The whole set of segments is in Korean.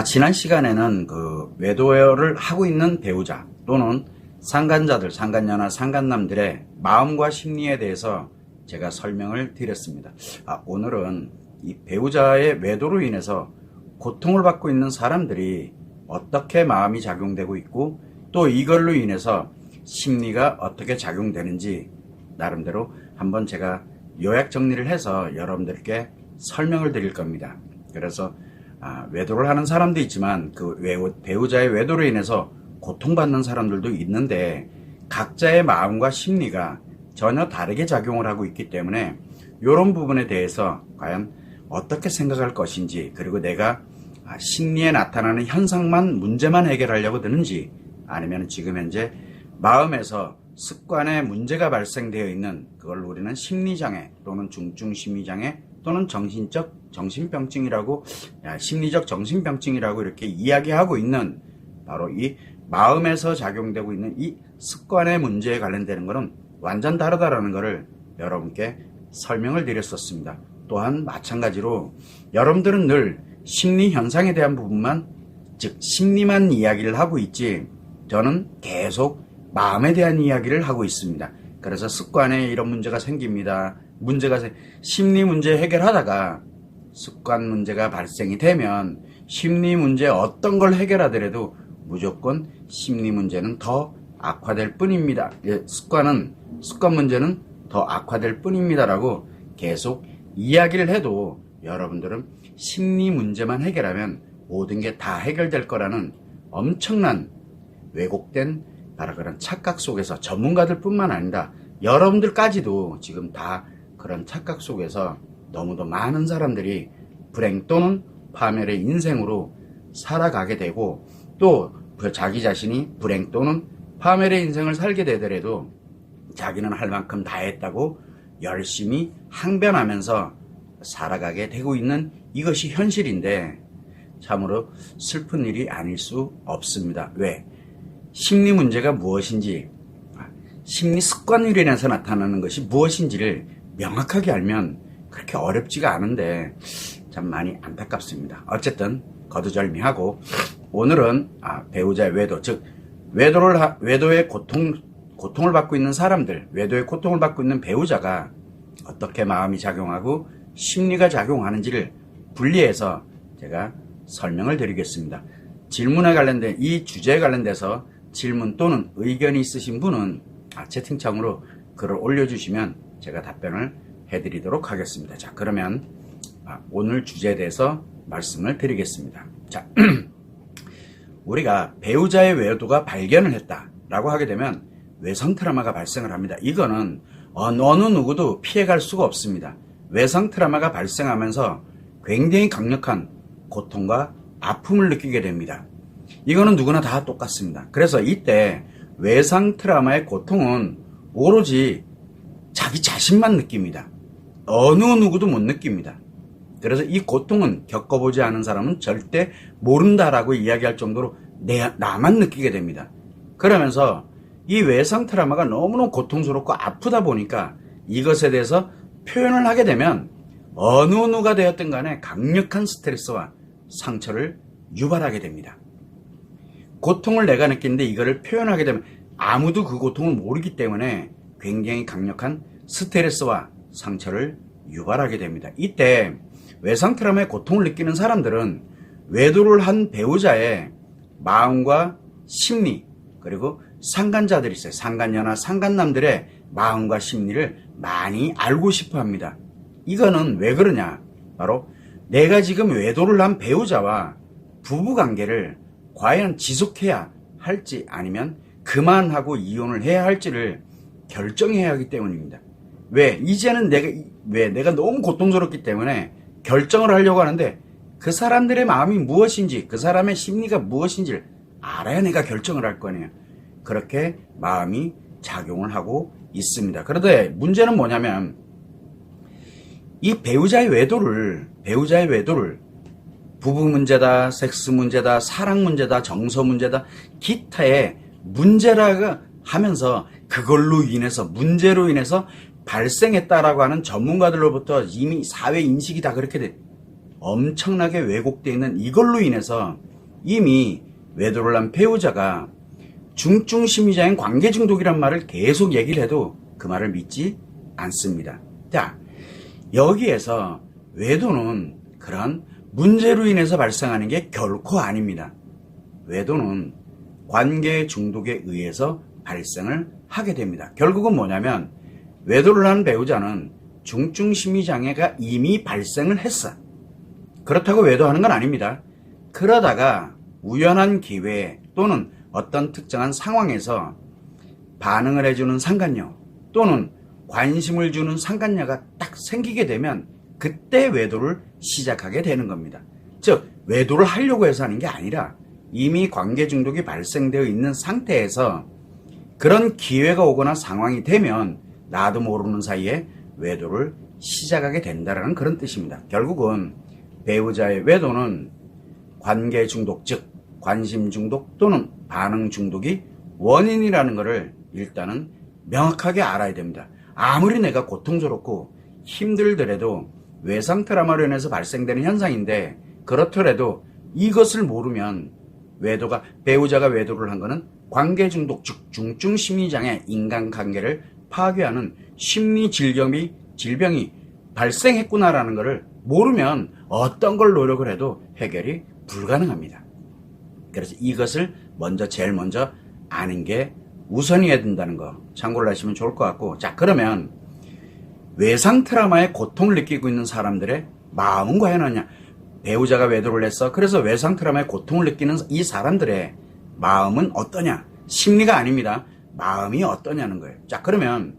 지난 시간에는 그 외도를 하고 있는 배우자 또는 상간자들, 상간녀나 상간남들의 마음과 심리에 대해서 제가 설명을 드렸습니다. 오늘은 이 배우자의 외도로 인해서 고통을 받고 있는 사람들이 어떻게 마음이 작용되고 있고 또 이걸로 인해서 심리가 어떻게 작용되는지 나름대로 한번 제가 요약 정리를 해서 여러분들께 설명을 드릴 겁니다. 그래서 외도를 하는 사람도 있지만 그 배우자의 외도로 인해서 고통받는 사람들도 있는데 각자의 마음과 심리가 전혀 다르게 작용을 하고 있기 때문에 이런 부분에 대해서 과연 어떻게 생각할 것인지, 그리고 내가 심리에 나타나는 현상만 문제만 해결하려고 드는지, 아니면 지금 현재 마음에서 습관의 문제가 발생되어 있는 그걸 우리는 심리장애 또는 중증심리장애 또는 정신병증이라고, 심리적 정신병증이라고 이렇게 이야기하고 있는 바로 이 마음에서 작용되고 있는 이 습관의 문제에 관련되는 것은 완전 다르다라는 것을 여러분께 설명을 드렸었습니다. 또한 마찬가지로 여러분들은 늘 심리 현상에 대한 부분만, 즉 심리만 이야기를 하고 있지, 저는 계속 마음에 대한 이야기를 하고 있습니다. 그래서 습관에 이런 문제가 생깁니다. 심리 문제 해결하다가 습관 문제가 발생이 되면 심리 문제 어떤 걸 해결하더라도 무조건 심리 문제는 더 악화될 뿐입니다. 습관 문제는 더 악화될 뿐입니다라고 계속 이야기를 해도 여러분들은 심리 문제만 해결하면 모든 게 다 해결될 거라는 엄청난 왜곡된 바로 그런 착각 속에서, 전문가들 뿐만 아니라 여러분들까지도 지금 다 그런 착각 속에서 너무도 많은 사람들이 불행 또는 파멸의 인생으로 살아가게 되고, 또 자기 자신이 불행 또는 파멸의 인생을 살게 되더라도 자기는 할 만큼 다 했다고 열심히 항변하면서 살아가게 되고 있는 이것이 현실인데 참으로 슬픈 일이 아닐 수 없습니다. 왜? 심리 문제가 무엇인지, 심리 습관으로 인해서 나타나는 것이 무엇인지를 명확하게 알면 그렇게 어렵지가 않은데 참 많이 안타깝습니다. 어쨌든 거두절미하고 오늘은 배우자의 외도, 즉 외도의 고통을 받고 있는 사람들, 외도의 고통을 받고 있는 배우자가 어떻게 마음이 작용하고 심리가 작용하는지를 분리해서 제가 설명을 드리겠습니다. 질문에 관련된, 이 주제에 관련돼서 질문 또는 의견이 있으신 분은 채팅창으로 글을 올려주시면 제가 답변을 해드리도록 하겠습니다. 자, 그러면 오늘 주제에 대해서 말씀을 드리겠습니다. 자, 우리가 배우자의 외도가 발견을 했다라고 하게 되면 외상 트라우마가 발생을 합니다. 이거는 어느 누구도 피해갈 수가 없습니다. 외상 트라우마가 발생하면서 굉장히 강력한 고통과 아픔을 느끼게 됩니다. 이거는 누구나 다 똑같습니다. 그래서 이때 외상 트라우마의 고통은 오로지 자기 자신만 느낍니다. 어느 누구도 못 느낍니다. 그래서 이 고통은 겪어보지 않은 사람은 절대 모른다라고 이야기할 정도로 나만 느끼게 됩니다. 그러면서 이 외상 트라우마가 너무너무 고통스럽고 아프다 보니까 이것에 대해서 표현을 하게 되면 어느 누가 되었든 간에 강력한 스트레스와 상처를 유발하게 됩니다. 고통을 내가 느끼는데 이거를 표현하게 되면 아무도 그 고통을 모르기 때문에 굉장히 강력한 스트레스와 상처를 유발하게 됩니다. 이때 외상 트라우마의 고통을 느끼는 사람들은 외도를 한 배우자의 마음과 심리, 그리고 상간자들이 있어요. 상간녀나 상간남들의 마음과 심리를 많이 알고 싶어 합니다. 이거는 왜 그러냐? 바로 내가 지금 외도를 한 배우자와 부부관계를 과연 지속해야 할지 아니면 그만하고 이혼을 해야 할지를 결정해야 하기 때문입니다. 왜? 이제는 내가 너무 고통스럽기 때문에 결정을 하려고 하는데 그 사람들의 마음이 무엇인지, 그 사람의 심리가 무엇인지를 알아야 내가 결정을 할 거네요. 그렇게 마음이 작용을 하고 있습니다. 그런데 문제는 뭐냐면 이 배우자의 외도를 부부 문제다, 섹스 문제다, 사랑 문제다, 정서 문제다, 기타의 문제라고 하면서 그걸로 인해서, 문제로 인해서 발생했다라고 하는 전문가들로부터 이미 사회 인식이 다 그렇게 돼. 엄청나게 왜곡되어 있는 이걸로 인해서 이미 외도를 한 배우자가 중증 심리장애인 관계 중독이란 말을 계속 얘기를 해도 그 말을 믿지 않습니다. 자, 여기에서 외도는 그런 문제로 인해서 발생하는 게 결코 아닙니다. 외도는 관계 중독에 의해서 발생을 하게 됩니다. 결국은 뭐냐면 외도를 한 배우자는 중증 심리장애가 이미 발생을 했어. 그렇다고 외도하는 건 아닙니다. 그러다가 우연한 기회 또는 어떤 특정한 상황에서 반응을 해주는 상간녀 또는 관심을 주는 상간녀가 딱 생기게 되면 그때 외도를 시작하게 되는 겁니다. 즉 외도를 하려고 해서 하는 게 아니라 이미 관계 중독이 발생되어 있는 상태에서 그런 기회가 오거나 상황이 되면 나도 모르는 사이에 외도를 시작하게 된다는 그런 뜻입니다. 결국은 배우자의 외도는 관계 중독, 즉 관심 중독 또는 반응 중독이 원인이라는 것을 일단은 명확하게 알아야 됩니다. 아무리 내가 고통스럽고 힘들더라도 외상 트라우마로 인해서 발생되는 현상인데 그렇더라도 이것을 모르면 외도가 배우자가 외도를 한 것은 관계 중독, 즉 중증 심리장애, 인간관계를 파괴하는 심리 질병이 발생했구나라는 것을 모르면 어떤 걸 노력을 해도 해결이 불가능합니다. 그래서 이것을 제일 먼저 아는 게 우선이어야 된다는 거 참고를 하시면 좋을 것 같고, 자 그러면 외상 트라우마의 고통을 느끼고 있는 사람들의 마음은 과연 어떠냐? 배우자가 외도를 했어. 그래서 외상 트라우마의 고통을 느끼는 이 사람들의 마음은 어떠냐? 심리가 아닙니다. 마음이 어떠냐는 거예요. 자 그러면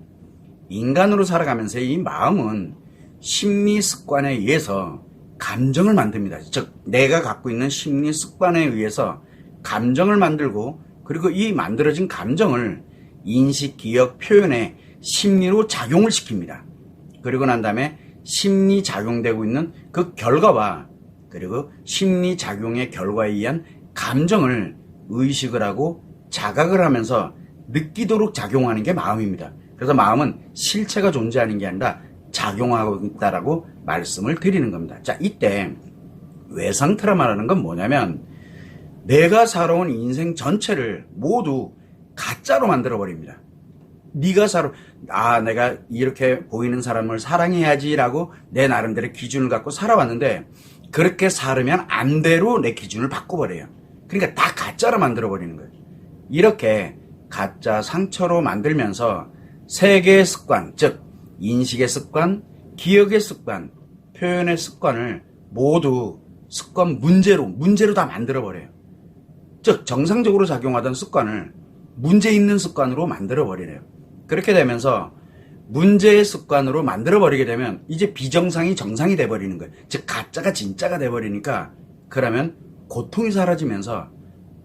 인간으로 살아가면서 이 마음은 심리 습관에 의해서 감정을 만듭니다. 즉 내가 갖고 있는 심리 습관에 의해서 감정을 만들고, 그리고 이 만들어진 감정을 인식, 기억, 표현에 심리로 작용을 시킵니다. 그리고 난 다음에 심리 작용되고 있는 그 결과와 그리고 심리 작용의 결과에 의한 감정을 의식을 하고 자각을 하면서 느끼도록 작용하는 게 마음입니다. 그래서 마음은 실체가 존재하는 게 아니라 작용하고 있다라고 말씀을 드리는 겁니다. 자, 이때 외상 트라우마라는 건 뭐냐면 내가 살아온 인생 전체를 모두 가짜로 만들어 버립니다. 내가 이렇게 보이는 사람을 사랑해야지라고 내 나름대로 기준을 갖고 살아왔는데 그렇게 살으면 안 돼로 내 기준을 바꿔버려요. 그러니까 다 가짜로 만들어 버리는 거예요. 이렇게 가짜 상처로 만들면서 세계의 습관, 즉 인식의 습관, 기억의 습관, 표현의 습관을 모두 습관 문제로 다 만들어 버려요. 즉 정상적으로 작용하던 습관을 문제 있는 습관으로 만들어 버리래요. 그렇게 되면서 문제의 습관으로 만들어 버리게 되면 이제 비정상이 정상이 돼 버리는 거예요. 즉 가짜가 진짜가 돼 버리니까 그러면 고통이 사라지면서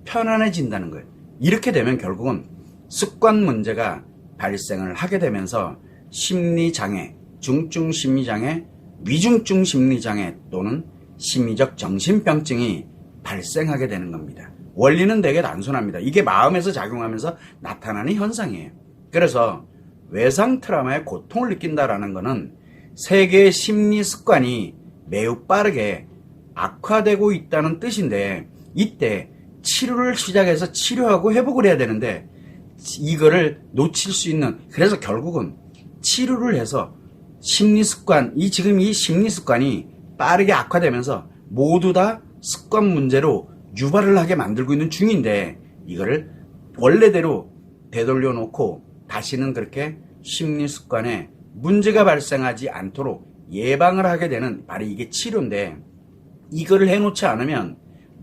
편안해진다는 거예요. 이렇게 되면 결국은 습관 문제가 발생을 하게 되면서 심리장애, 중증 심리장애, 위중증 심리장애 또는 심리적 정신병증이 발생하게 되는 겁니다. 원리는 되게 단순합니다. 이게 마음에서 작용하면서 나타나는 현상이에요. 그래서 외상 트라우마의 고통을 느낀다라는 것은 세계의 심리 습관이 매우 빠르게 악화되고 있다는 뜻인데, 이때 치료를 시작해서 치료하고 회복을 해야 되는데 이거를 놓칠 수 있는, 그래서 결국은 치료를 해서 심리 습관, 지금 이 심리 습관이 빠르게 악화되면서 모두 다 습관 문제로 유발을 하게 만들고 있는 중인데, 이거를 원래대로 되돌려 놓고 다시는 그렇게 심리 습관에 문제가 발생하지 않도록 예방을 하게 되는 바로 이게 치료인데, 이거를 해놓지 않으면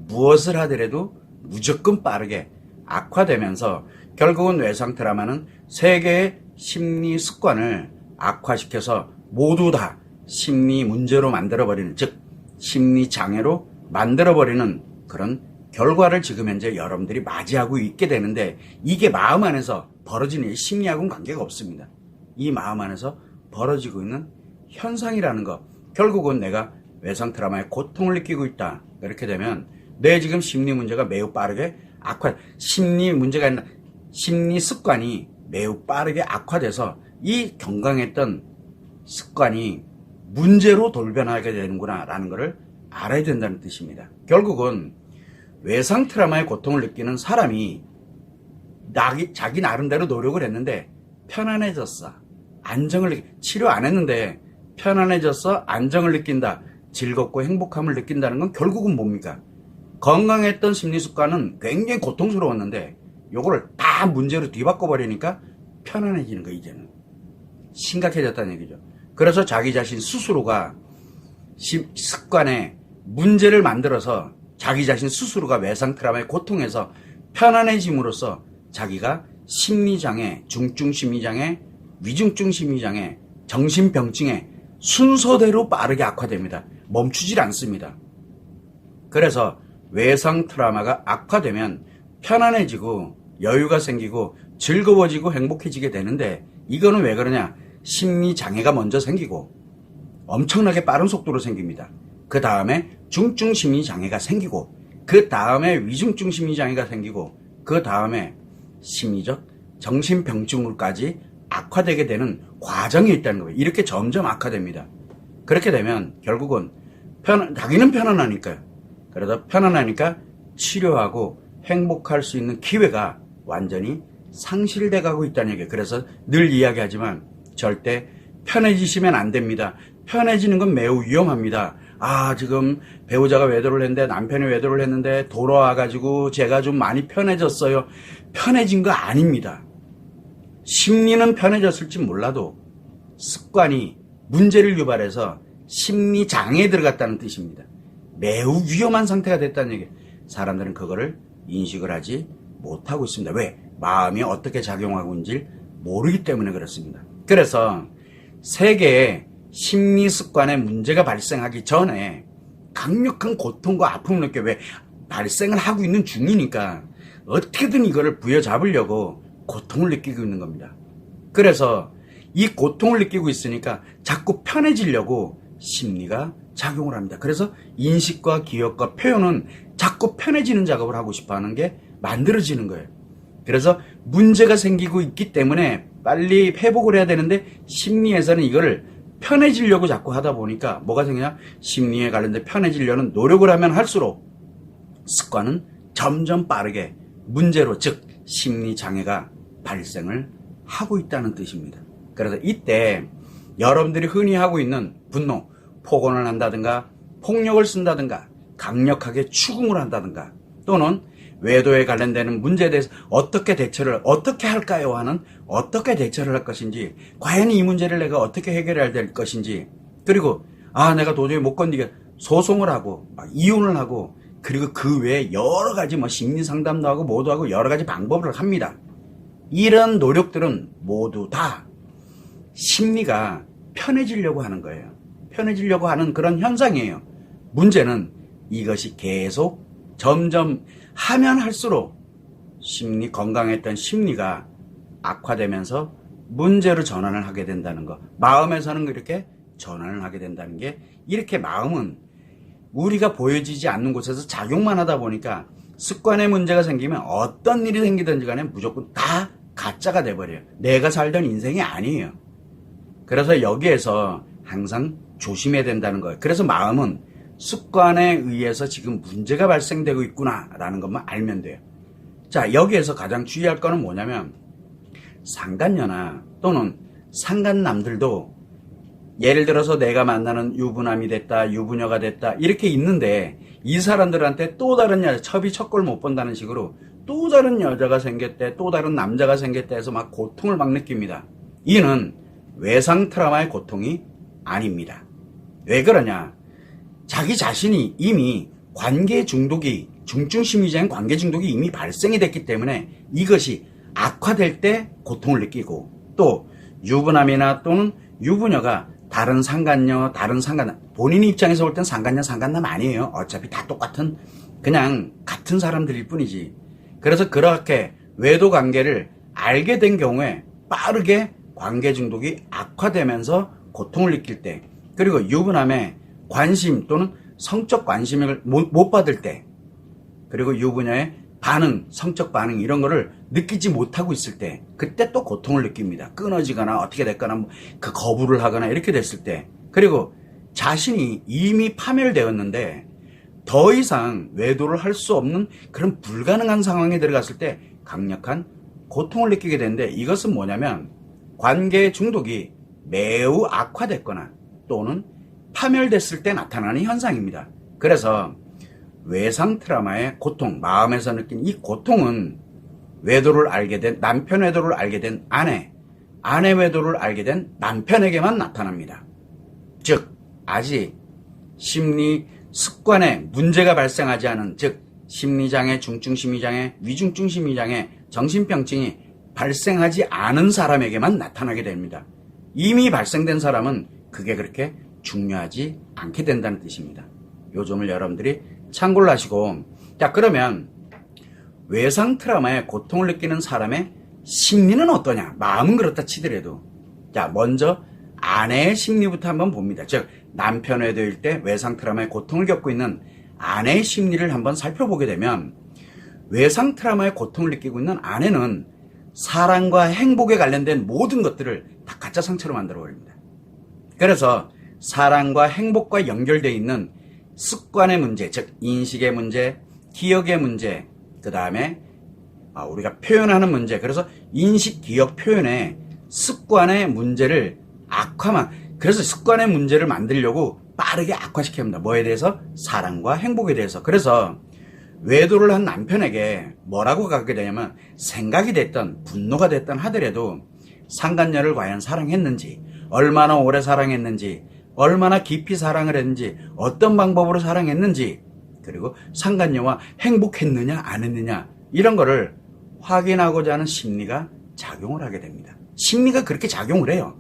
무엇을 하더라도 무조건 빠르게 악화되면서 결국은 외상 트라우마는 세계의 심리 습관을 악화시켜서 모두 다 심리 문제로 만들어버리는, 즉 심리 장애로 만들어버리는 그런 결과를 지금 현재 여러분들이 맞이하고 있게 되는데, 이게 마음 안에서 벌어지는 심리하고는 관계가 없습니다. 이 마음 안에서 벌어지고 있는 현상이라는 거, 결국은 내가 외상 트라우마의 고통을 느끼고 있다. 이렇게 되면 내 지금 심리 문제가 매우 빠르게 심리 문제가 아니라 심리 습관이 매우 빠르게 악화돼서 이 건강했던 습관이 문제로 돌변하게 되는구나 라는 것을 알아야 된다는 뜻입니다. 결국은 외상 트라우마의 고통을 느끼는 사람이 자기 나름대로 노력을 했는데 편안해졌어. 치료 안 했는데 편안해졌어. 안정을 느낀다. 즐겁고 행복함을 느낀다는 건 결국은 뭡니까? 건강했던 심리습관은 굉장히 고통스러웠는데 요거를 다 문제로 뒤바꿔 버리니까 편안해지는 거 이제는. 심각해졌다는 얘기죠. 그래서 자기 자신 스스로가 습관에 문제를 만들어서 자기 자신 스스로가 외상 트라우마의 고통에서 편안해짐으로써 자기가 심리장애, 중증 심리장애, 위중증 심리장애, 정신병증에 순서대로 빠르게 악화됩니다. 멈추질 않습니다. 그래서 외상 트라우마가 악화되면 편안해지고 여유가 생기고 즐거워지고 행복해지게 되는데 이거는 왜 그러냐? 심리장애가 먼저 생기고 엄청나게 빠른 속도로 생깁니다. 그 다음에 중증 심리장애가 생기고 그 다음에 위중증 심리장애가 생기고 그 다음에 심리적 정신병증으로까지 악화되게 되는 과정이 있다는 거예요. 이렇게 점점 악화됩니다. 그렇게 되면 결국은 자기는 편안하니까요. 그래서 편안하니까 치료하고 행복할 수 있는 기회가 완전히 상실돼 가고 있다는 얘기예요. 그래서 늘 이야기하지만 절대 편해지시면 안 됩니다. 편해지는 건 매우 위험합니다. 지금 배우자가 외도를 했는데 남편이 외도를 했는데 돌아와가지고 제가 좀 많이 편해졌어요. 편해진 거 아닙니다. 심리는 편해졌을지 몰라도 습관이 문제를 유발해서 심리장애에 들어갔다는 뜻입니다. 매우 위험한 상태가 됐다는 얘기예요. 사람들은 그거를 인식을 하지 못하고 있습니다. 왜? 마음이 어떻게 작용하고 있는지 모르기 때문에 그렇습니다. 그래서 세계에 심리 습관에 문제가 발생하기 전에 강력한 고통과 아픔을 느껴. 왜? 발생을 하고 있는 중이니까 어떻게든 이거를 부여잡으려고 고통을 느끼고 있는 겁니다. 그래서 이 고통을 느끼고 있으니까 자꾸 편해지려고 심리가 작용을 합니다. 그래서 인식과 기억과 표현은 자꾸 편해지는 작업을 하고 싶어 하는 게 만들어지는 거예요. 그래서 문제가 생기고 있기 때문에 빨리 회복을 해야 되는데 심리에서는 이거를 편해지려고 자꾸 하다 보니까 뭐가 생기냐? 심리에 관련된 편해지려는 노력을 하면 할수록 습관은 점점 빠르게 문제로, 즉 심리장애가 발생을 하고 있다는 뜻입니다. 그래서 이때 여러분들이 흔히 하고 있는 분노, 폭언을 한다든가 폭력을 쓴다든가 강력하게 추궁을 한다든가 또는 외도에 관련되는 문제에 대해서 어떻게 할까요 하는 어떻게 대처를 할 것인지, 과연 이 문제를 내가 어떻게 해결해야 될 것인지, 그리고 내가 도저히 못 건디게 소송을 하고 이혼을 하고, 그리고 그 외에 여러 가지 심리 상담도 하고 뭐도 하고 여러 가지 방법을 합니다. 이런 노력들은 모두 다 심리가 편해지려고 하는 거예요. 편해지려고 하는 그런 현상이에요. 문제는 이것이 계속 점점 하면 할수록 건강했던 심리가 악화되면서 문제로 전환을 하게 된다는 거. 마음에서는 그렇게 전환을 하게 된다는 게, 이렇게 마음은 우리가 보여지지 않는 곳에서 작용만 하다 보니까 습관에 문제가 생기면 어떤 일이 생기든지 간에 무조건 다 가짜가 돼버려요. 내가 살던 인생이 아니에요. 그래서 여기에서 항상 조심해야 된다는 거예요. 그래서 마음은 습관에 의해서 지금 문제가 발생되고 있구나라는 것만 알면 돼요. 자, 여기에서 가장 주의할 거는 뭐냐면, 상간녀나 또는 상간남들도 예를 들어서 내가 만나는 유부남이 됐다, 유부녀가 됐다 이렇게 있는데, 이 사람들한테 또 다른 여자, 첩이 첩골 못 본다는 식으로 또 다른 여자가 생겼대, 또 다른 남자가 생겼대 해서 막 고통을 막 느낍니다. 이는 외상 트라우마의 고통이 아닙니다. 왜 그러냐? 자기 자신이 이미 관계 중독이, 중증 심리적인 관계 중독이 이미 발생이 됐기 때문에 이것이 악화될 때 고통을 느끼고, 또 유부남이나 또는 유부녀가 다른 상간녀, 다른 상간남, 본인 입장에서 볼 땐 상간녀, 상간남 아니에요. 어차피 다 똑같은, 그냥 같은 사람들일 뿐이지. 그래서 그렇게 외도 관계를 알게 된 경우에 빠르게 관계 중독이 악화되면서 고통을 느낄 때, 그리고 유부남의 관심 또는 성적 관심을 못 받을 때, 그리고 유부녀의 반응, 성적 반응 이런 거를 느끼지 못하고 있을 때, 그때 또 고통을 느낍니다. 끊어지거나 어떻게 됐거나 그 거부를 하거나 이렇게 됐을 때, 그리고 자신이 이미 파멸되었는데 더 이상 외도를 할 수 없는 그런 불가능한 상황에 들어갔을 때 강력한 고통을 느끼게 되는데, 이것은 뭐냐면 관계의 중독이 매우 악화됐거나 또는 파멸됐을 때 나타나는 현상입니다. 그래서 외상 트라우마의 고통, 마음에서 느낀 이 고통은 외도를 알게 된 남편 외도를 알게 된 아내 외도를 알게 된 남편에게만 나타납니다. 즉 아직 심리 습관에 문제가 발생하지 않은, 즉 심리장애, 중증심리장애, 위중증심리장애, 정신병증이 발생하지 않은 사람에게만 나타나게 됩니다. 이미 발생된 사람은 그게 그렇게 중요하지 않게 된다는 뜻입니다. 요 점을 여러분들이 참고를 하시고, 자 그러면 외상 트라우마에 고통을 느끼는 사람의 심리는 어떠냐? 마음은 그렇다 치더라도, 자 먼저 아내의 심리부터 한번 봅니다. 즉 남편 외도일 때 외상 트라우마의 고통을 겪고 있는 아내의 심리를 한번 살펴보게 되면, 외상 트라우마의 고통을 느끼고 있는 아내는 사랑과 행복에 관련된 모든 것들을 다 가짜 상처로 만들어 버립니다. 그래서 사랑과 행복과 연결되어 있는 습관의 문제, 즉 인식의 문제, 기억의 문제, 그 다음에 우리가 표현하는 문제, 그래서 인식, 기억, 표현의 습관의 문제를 그래서 습관의 문제를 만들려고 빠르게 악화시켜야 합니다. 뭐에 대해서? 사랑과 행복에 대해서. 그래서 외도를 한 남편에게 뭐라고 가게 되냐면, 생각이 됐던 분노가 됐던 하더라도 상간녀를 과연 사랑했는지, 얼마나 오래 사랑했는지, 얼마나 깊이 사랑을 했는지, 어떤 방법으로 사랑했는지, 그리고 상간녀와 행복했느냐 안 했느냐, 이런 거를 확인하고자 하는 심리가 작용을 하게 됩니다. 심리가 그렇게 작용을 해요.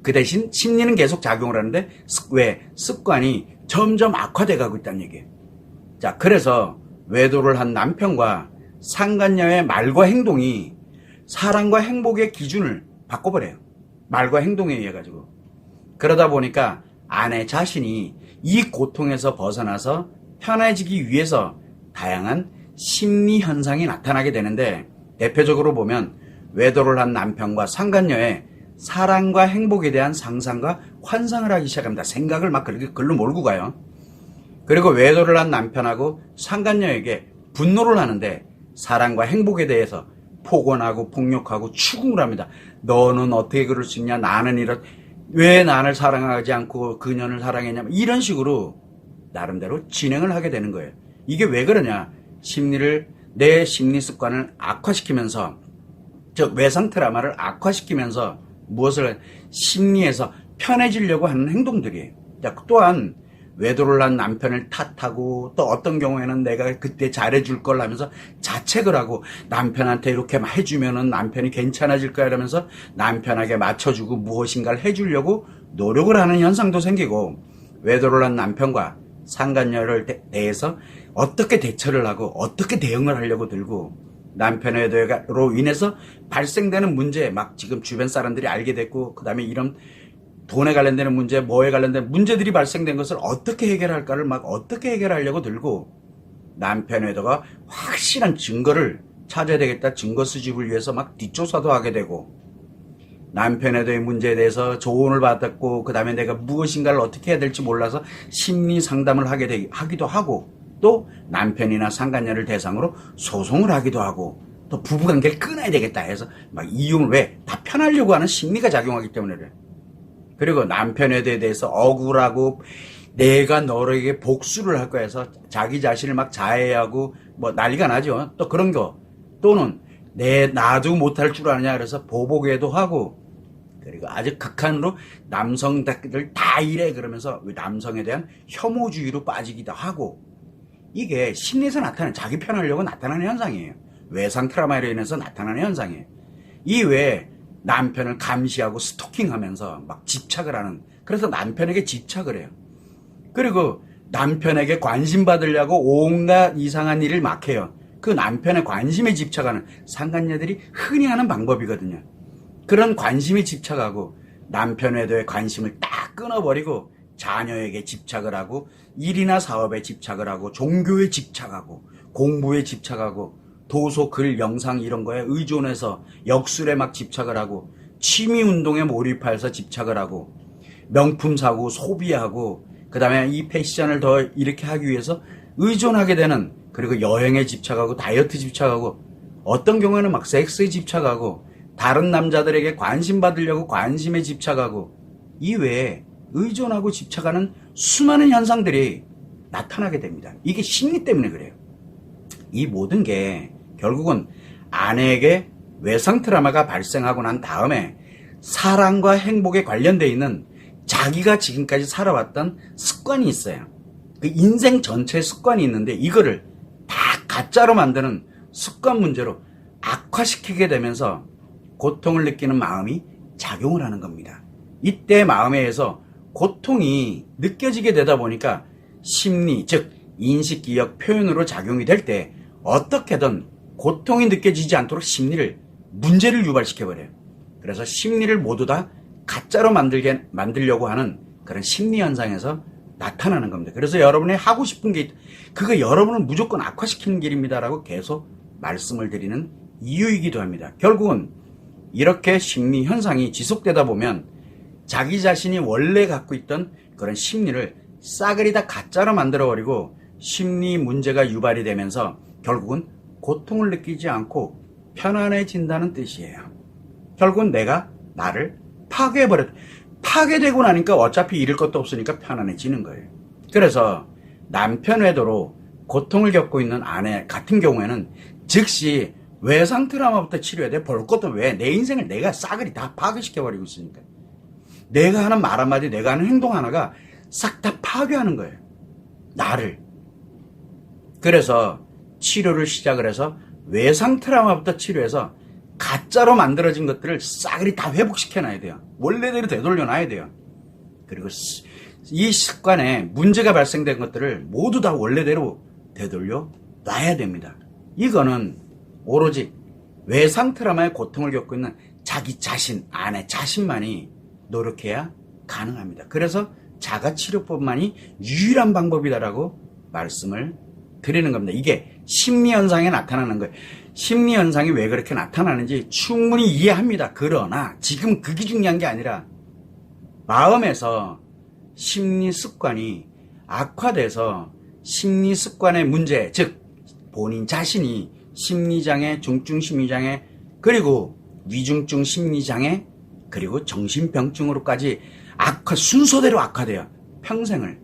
그 대신 심리는 계속 작용을 하는데 왜? 습관이 점점 악화돼 가고 있다는 얘기예요. 자, 그래서 외도를 한 남편과 상간녀의 말과 행동이 사랑과 행복의 기준을 바꿔버려요. 말과 행동에 의해 가지고. 그러다 보니까 아내 자신이 이 고통에서 벗어나서 편해지기 위해서 다양한 심리 현상이 나타나게 되는데, 대표적으로 보면 외도를 한 남편과 상간녀의 사랑과 행복에 대한 상상과 환상을 하기 시작합니다. 생각을 막 그렇게 글로 몰고 가요. 그리고 외도를 한 남편하고 상간녀에게 분노를 하는데 사랑과 행복에 대해서 폭언하고 폭력하고 추궁을 합니다. 너는 어떻게 그럴 수 있냐? 나는 왜 나를 사랑하지 않고 그녀를 사랑했냐? 이런 식으로 나름대로 진행을 하게 되는 거예요. 이게 왜 그러냐? 내 심리 습관을 악화시키면서, 즉 외상 트라우마를 악화시키면서 무엇을 심리에서 편해지려고 하는 행동들이에요. 또한 외도를 한 남편을 탓하고, 또 어떤 경우에는 내가 그때 잘해줄 걸 하면서 자책을 하고, 남편한테 이렇게 해주면은 남편이 괜찮아질 거야 이러면서 남편에게 맞춰주고 무엇인가를 해주려고 노력을 하는 현상도 생기고, 외도를 한 남편과 상간녀를 대해서 어떻게 대처를 하고 어떻게 대응을 하려고 들고, 남편의 외도로 인해서 발생되는 문제, 막 지금 주변 사람들이 알게 됐고, 그 다음에 이런 돈에 관련되는 문제, 뭐에 관련된 문제들이 발생된 것을 어떻게 해결할까를 막 어떻게 해결하려고 들고, 남편의 외도가 확실한 증거를 찾아야 되겠다, 증거 수집을 위해서 막 뒷조사도 하게 되고, 남편의 외도의 문제에 대해서 조언을 받았고, 그 다음에 내가 무엇인가를 어떻게 해야 될지 몰라서 심리 상담을 하기도 하고, 또 남편이나 상간녀를 대상으로 소송을 하기도 하고, 또 부부관계를 끊어야 되겠다 해서 막 이용을, 왜? 다 편하려고 하는 심리가 작용하기 때문에 그래. 그리고 남편에 대해서 억울하고 내가 너에게 복수를 할 거야 해서 자기 자신을 막 자해하고 뭐 난리가 나죠. 또 그런 거. 또는 나도 못할 줄 아느냐 그래서 보복에도 하고, 그리고 아주 극한으로 남성들 다 이래 그러면서 남성에 대한 혐오주의로 빠지기도 하고, 이게 심리에서 나타나는, 자기 편하려고 나타나는 현상이에요. 외상 트라우마로 인해서 나타나는 현상이에요. 이 외에 남편을 감시하고 스토킹하면서 막 집착을 하는, 그래서 남편에게 집착을 해요. 그리고 남편에게 관심 받으려고 온갖 이상한 일을 막 해요. 그 남편의 관심에 집착하는, 상간녀들이 흔히 하는 방법이거든요. 그런 관심에 집착하고 남편에 대해 관심을 딱 끊어버리고 자녀에게 집착을 하고, 일이나 사업에 집착을 하고, 종교에 집착하고, 공부에 집착하고, 도서, 글, 영상 이런 거에 의존해서 역술에 막 집착을 하고, 취미 운동에 몰입해서 집착을 하고, 명품 사고 소비하고 그 다음에 이 패션을 더 이렇게 하기 위해서 의존하게 되는, 그리고 여행에 집착하고 다이어트 집착하고 어떤 경우에는 막 섹스에 집착하고 다른 남자들에게 관심 받으려고 관심에 집착하고 이외에 의존하고 집착하는 수많은 현상들이 나타나게 됩니다. 이게 심리 때문에 그래요. 이 모든 게 결국은 아내에게 외상 트라우마가 발생하고 난 다음에 사랑과 행복에 관련되어 있는 자기가 지금까지 살아왔던 습관이 있어요. 그 인생 전체의 습관이 있는데 이거를 다 가짜로 만드는 습관 문제로 악화시키게 되면서 고통을 느끼는 마음이 작용을 하는 겁니다. 이때 마음에 의해서 고통이 느껴지게 되다 보니까 심리, 즉 인식, 기억, 표현으로 작용이 될 때 어떻게든 고통이 느껴지지 않도록 심리를, 문제를 유발시켜버려요. 그래서 심리를 모두 다 가짜로 만들려고 하는 그런 심리 현상에서 나타나는 겁니다. 그래서 여러분이 하고 싶은 게 그거 여러분을 무조건 악화시키는 길입니다라고 계속 말씀을 드리는 이유이기도 합니다. 결국은 이렇게 심리 현상이 지속되다 보면 자기 자신이 원래 갖고 있던 그런 심리를 싸그리 다 가짜로 만들어버리고 심리 문제가 유발이 되면서 결국은 고통을 느끼지 않고 편안해진다는 뜻이에요. 결국은 내가 나를 파괴해버렸다. 파괴되고 나니까 어차피 잃을 것도 없으니까 편안해지는 거예요. 그래서 남편 외도로 고통을 겪고 있는 아내 같은 경우에는 즉시 외상 트라우마부터 치료해야 돼. 볼 것도 왜? 내 인생을 내가 싸그리 다 파괴시켜버리고 있으니까. 내가 하는 말 한마디, 내가 하는 행동 하나가 싹 다 파괴하는 거예요. 나를. 그래서 치료를 시작을 해서 외상 트라우마부터 치료해서 가짜로 만들어진 것들을 싸그리 다 회복시켜놔야 돼요. 원래대로 되돌려놔야 돼요. 그리고 이 습관에 문제가 발생된 것들을 모두 다 원래대로 되돌려놔야 됩니다. 이거는 오로지 외상 트라우마의 고통을 겪고 있는 자기 자신, 아내 자신만이 노력해야 가능합니다. 그래서 자가치료법만이 유일한 방법이다라고 말씀을 드리는 겁니다. 이게 심리현상에 나타나는 거예요. 심리현상이 왜 그렇게 나타나는지 충분히 이해합니다. 그러나 지금 그게 중요한 게 아니라 마음에서 심리 습관이 악화돼서 심리 습관의 문제, 즉 본인 자신이 심리장애, 중증 심리장애, 그리고 위중증 심리장애, 그리고 정신병증으로까지 순서대로 악화돼요. 평생을.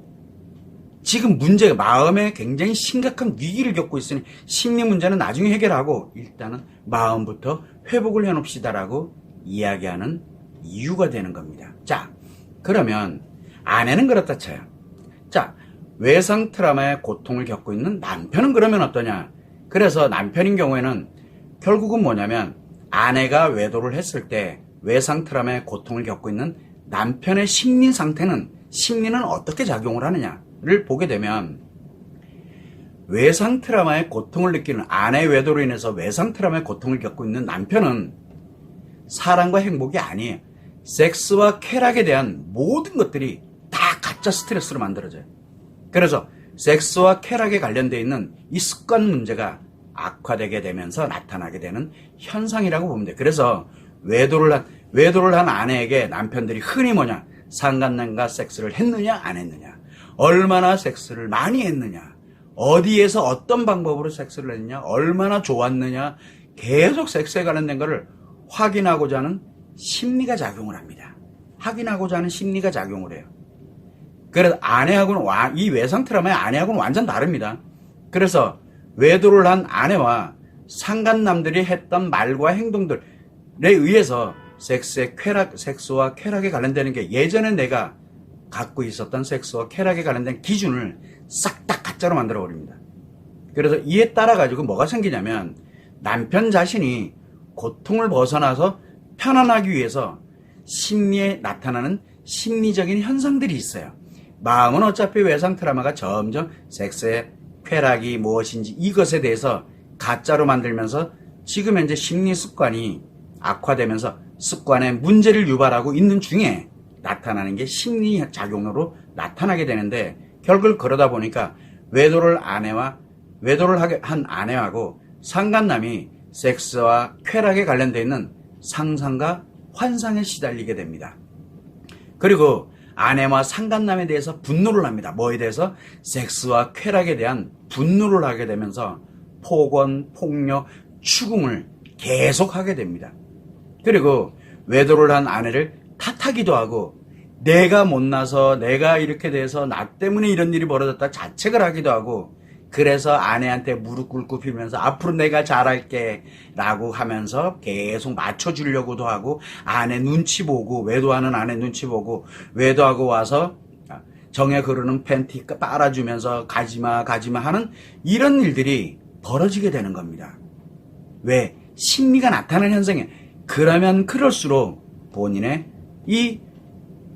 지금 문제가 마음에 굉장히 심각한 위기를 겪고 있으니 심리 문제는 나중에 해결하고 일단은 마음부터 회복을 해놓읍시다라고 이야기하는 이유가 되는 겁니다. 자, 그러면 아내는 그렇다 쳐요. 자, 외상 트라우마의 고통을 겪고 있는 남편은 그러면 어떠냐? 그래서 남편인 경우에는 결국은 뭐냐면 아내가 외도를 했을 때 외상 트라우마의 고통을 겪고 있는 남편의 심리 상태는, 심리는 어떻게 작용을 하느냐를 보게 되면 외상 트라우마의 고통을 느끼는, 아내 외도로 인해서 외상 트라우마의 고통을 겪고 있는 남편은 사랑과 행복이 아니에요. 섹스와 쾌락에 대한 모든 것들이 다 가짜 스트레스로 만들어져요. 그래서 섹스와 쾌락에 관련되어 있는 이 습관 문제가 악화되게 되면서 나타나게 되는 현상이라고 보면 돼요. 그래서 외도를 한 아내에게 남편들이 흔히 뭐냐? 상간남과 섹스를 했느냐 안 했느냐, 얼마나 섹스를 많이 했느냐, 어디에서 어떤 방법으로 섹스를 했느냐, 얼마나 좋았느냐, 계속 섹스에 관련된 것을 확인하고자 하는 심리가 작용을 합니다. 확인하고자 하는 심리가 작용을 해요. 그래서 아내하고는 이 외상 트라우마의 아내하고는 완전 다릅니다. 그래서 외도를 한 아내와 상간남들이 했던 말과 행동들에 의해서 섹스와 쾌락에 관련되는 게 예전에 내가 갖고 있었던 섹스와 쾌락에 관련된 기준을 싹 다 가짜로 만들어 버립니다. 그래서 이에 따라 가지고 뭐가 생기냐면 남편 자신이 고통을 벗어나서 편안하기 위해서 심리에 나타나는 심리적인 현상들이 있어요. 마음은 어차피 외상 트라우마가 점점 섹스의 쾌락이 무엇인지 이것에 대해서 가짜로 만들면서 지금 현재 심리 습관이 악화되면서 습관에 문제를 유발하고 있는 중에 나타나는 게 심리 작용으로 나타나게 되는데, 결국 그러다 보니까 외도를 한 아내하고 상간남이 섹스와 쾌락에 관련되어 있는 상상과 환상에 시달리게 됩니다. 그리고 아내와 상간남에 대해서 분노를 합니다. 뭐에 대해서? 섹스와 쾌락에 대한 분노를 하게 되면서 폭언, 폭력, 추궁을 계속하게 됩니다. 그리고 외도를 한 아내를 탓하기도 하고 내가 못나서 내가 이렇게 돼서 나 때문에 이런 일이 벌어졌다 자책을 하기도 하고 그래서 아내한테 무릎 꿇고 빌면서 앞으로 내가 잘할게 라고 하면서 계속 맞춰주려고도 하고 아내 눈치 보고 외도하는 아내 눈치 보고 외도하고 와서 정에 흐르는 팬티 빨아주면서 가지마 하는 이런 일들이 벌어지게 되는 겁니다. 왜? 심리가 나타나는 현상이에요. 그러면 그럴수록 본인의 이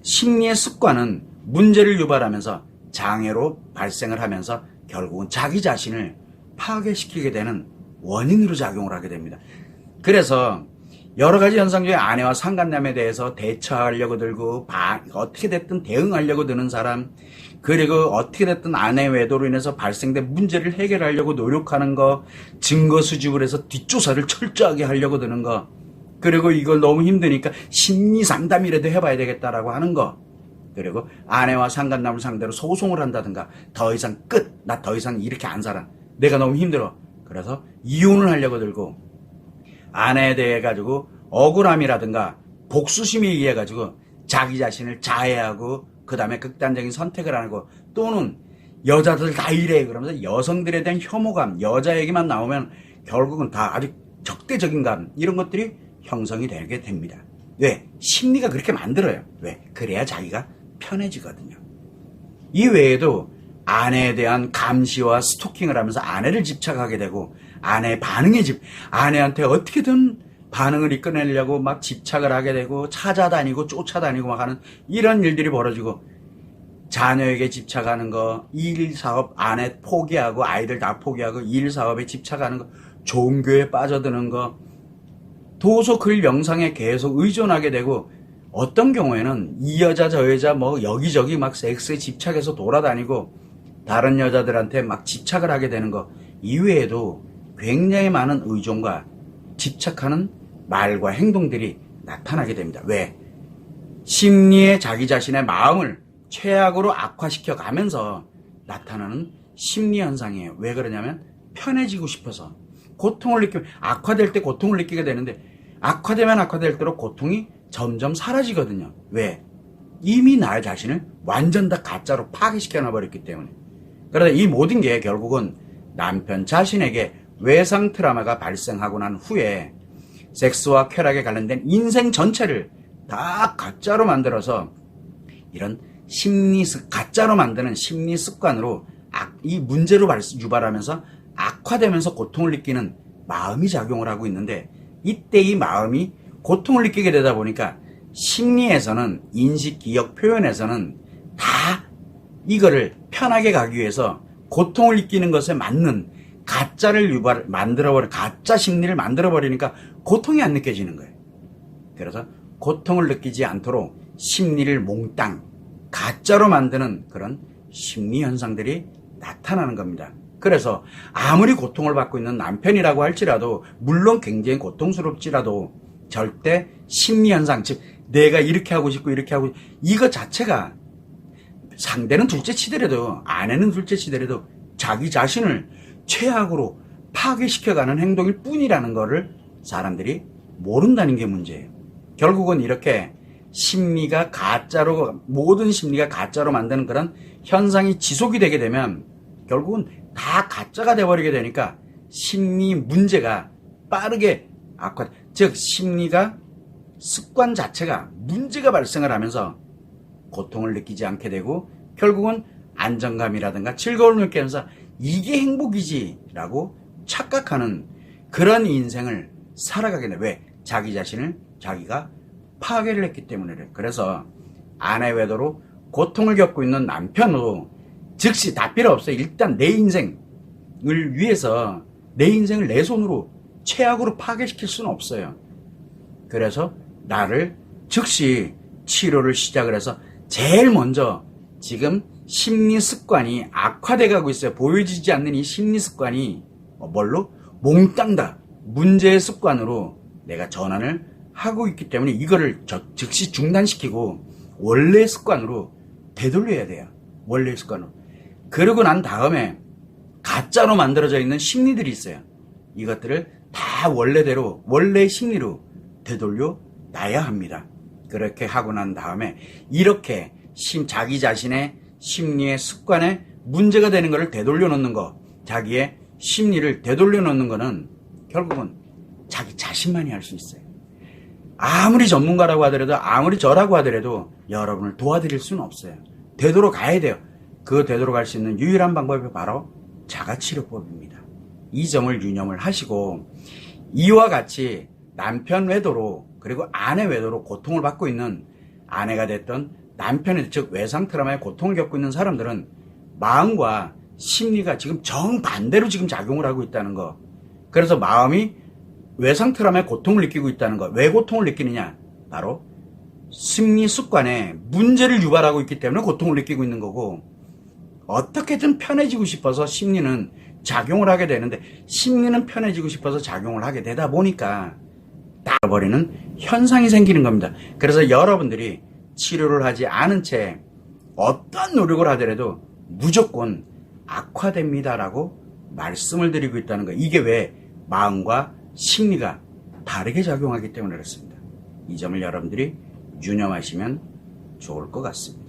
심리의 습관은 문제를 유발하면서 장애로 발생을 하면서 결국은 자기 자신을 파괴시키게 되는 원인으로 작용을 하게 됩니다. 그래서 여러 가지 현상 중에 아내와 상간남에 대해서 대처하려고 들고 어떻게 됐든 대응하려고 드는 사람, 그리고 어떻게 됐든 아내 외도로 인해서 발생된 문제를 해결하려고 노력하는 거, 증거 수집을 해서 뒷조사를 철저하게 하려고 드는 거, 그리고 이걸 너무 힘드니까 심리 상담이라도 해봐야 되겠다라고 하는 거, 그리고 아내와 상간남을 상대로 소송을 한다든가 더 이상 끝! 나 더 이상 이렇게 안 살아. 내가 너무 힘들어. 그래서 이혼을 하려고 들고 아내에 대해 가지고 억울함이라든가 복수심에 의해 가지고 자기 자신을 자해하고 그 다음에 극단적인 선택을 하고 또는 여자들 다 이래 그러면서 여성들에 대한 혐오감, 여자 얘기만 나오면 결국은 다 아주 적대적인 감 이런 것들이 형성이 되게 됩니다. 왜? 심리가 그렇게 만들어요. 왜? 그래야 자기가 편해지거든요. 이 외에도 아내에 대한 감시와 스토킹을 하면서 아내를 집착하게 되고 아내의 반응에 아내한테 어떻게든 반응을 이끌어내려고 막 집착을 하게 되고 찾아다니고 쫓아다니고 막 하는 이런 일들이 벌어지고 자녀에게 집착하는 거, 일 사업 아내 포기하고 아이들 다 포기하고 일 사업에 집착하는 거, 종교에 빠져드는 거, 도서 글 영상에 계속 의존하게 되고 어떤 경우에는 이 여자 저 여자 뭐 여기저기 막 섹스에 집착해서 돌아다니고 다른 여자들한테 막 집착을 하게 되는 거 이외에도 굉장히 많은 의존과 집착하는 말과 행동들이 나타나게 됩니다. 왜? 심리에 자기 자신의 마음을 최악으로 악화시켜 가면서 나타나는 심리 현상이에요. 왜 그러냐면 편해지고 싶어서 고통을 느끼면 악화될 때 고통을 느끼게 되는데 악화되면 악화될수록 고통이 점점 사라지거든요. 왜? 이미 나 자신을 완전 다 가짜로 파괴시켜 놔버렸기 때문에. 그러다 이 모든 게 결국은 남편 자신에게 외상 트라우마가 발생하고 난 후에 섹스와 쾌락에 관련된 인생 전체를 다 가짜로 만들어서 이런 가짜로 만드는 심리 습관으로 이 문제로 유발하면서 악화되면서 고통을 느끼는 마음이 작용을 하고 있는데 이때 이 마음이 고통을 느끼게 되다 보니까 심리에서는 인식, 기억, 표현에서는 다 이거를 편하게 가기 위해서 고통을 느끼는 것에 맞는 가짜를 가짜 심리를 만들어버리니까 고통이 안 느껴지는 거예요. 그래서 고통을 느끼지 않도록 심리를 몽땅 가짜로 만드는 그런 심리 현상들이 나타나는 겁니다. 그래서 아무리 고통을 받고 있는 남편이라고 할지라도 물론 굉장히 고통스럽지라도 절대 심리 현상, 즉 내가 이렇게 하고 싶고 이렇게 하고 이거 자체가 상대는 둘째 치더라도 아내는 둘째 치더라도 자기 자신을 최악으로 파괴시켜가는 행동일 뿐이라는 거를 사람들이 모른다는 게 문제예요. 결국은 이렇게 심리가 가짜로 모든 심리가 가짜로 만드는 그런 현상이 지속이 되게 되면 결국은 다 가짜가 돼버리게 되니까 심리 문제가 빠르게 즉 심리가 습관 자체가 문제가 발생을 하면서 고통을 느끼지 않게 되고 결국은 안정감이라든가 즐거움을 느끼면서 이게 행복이지라고 착각하는 그런 인생을 살아가게 돼. 왜? 자기 자신을 자기가 파괴를 했기 때문에 그래. 그래서 아내 외도로 고통을 겪고 있는 남편도 즉시 다 필요 없어요. 일단 내 인생을 위해서 내 인생을 내 손으로 최악으로 파괴시킬 수는 없어요. 그래서 나를 즉시 치료를 시작을 해서 제일 먼저 지금 심리 습관이 악화돼 가고 있어요. 보여지지 않는 이 심리 습관이 뭘로? 몽땅 다 문제의 습관으로 내가 전환을 하고 있기 때문에 이거를 즉시 중단시키고 원래 습관으로 되돌려야 돼요. 원래 습관으로. 그러고 난 다음에 가짜로 만들어져 있는 심리들이 있어요. 이것들을 다 원래대로, 원래의 심리로 되돌려 놔야 합니다. 그렇게 하고 난 다음에 이렇게 자기 자신의 심리의 습관에 문제가 되는 것을 되돌려 놓는 거, 자기의 심리를 되돌려 놓는 거는 결국은 자기 자신만이 할 수 있어요. 아무리 전문가라고 하더라도, 아무리 저라고 하더라도 여러분을 도와드릴 수는 없어요. 되돌아가야 돼요. 그 되돌아갈 수 있는 유일한 방법이 바로 자가치료법입니다. 이 점을 유념을 하시고, 이와 같이 남편 외도로, 그리고 아내 외도로 고통을 받고 있는, 아내가 됐던 남편의, 즉 외상 트라우마의 고통을 겪고 있는 사람들은 마음과 심리가 지금 정반대로 지금 작용을 하고 있다는 거. 그래서 마음이 외상 트라우마의 고통을 느끼고 있다는 거. 왜 고통을 느끼느냐? 바로 심리 습관에 문제를 유발하고 있기 때문에 고통을 느끼고 있는 거고, 어떻게든 편해지고 싶어서 심리는 작용을 하게 되는데, 심리는 편해지고 싶어서 작용을 하게 되다 보니까 나버리는 현상이 생기는 겁니다. 그래서 여러분들이 치료를 하지 않은 채 어떤 노력을 하더라도 무조건 악화됩니다라고 말씀을 드리고 있다는 거예요. 이게 왜? 마음과 심리가 다르게 작용하기 때문에 그렇습니다. 이 점을 여러분들이 유념하시면 좋을 것 같습니다.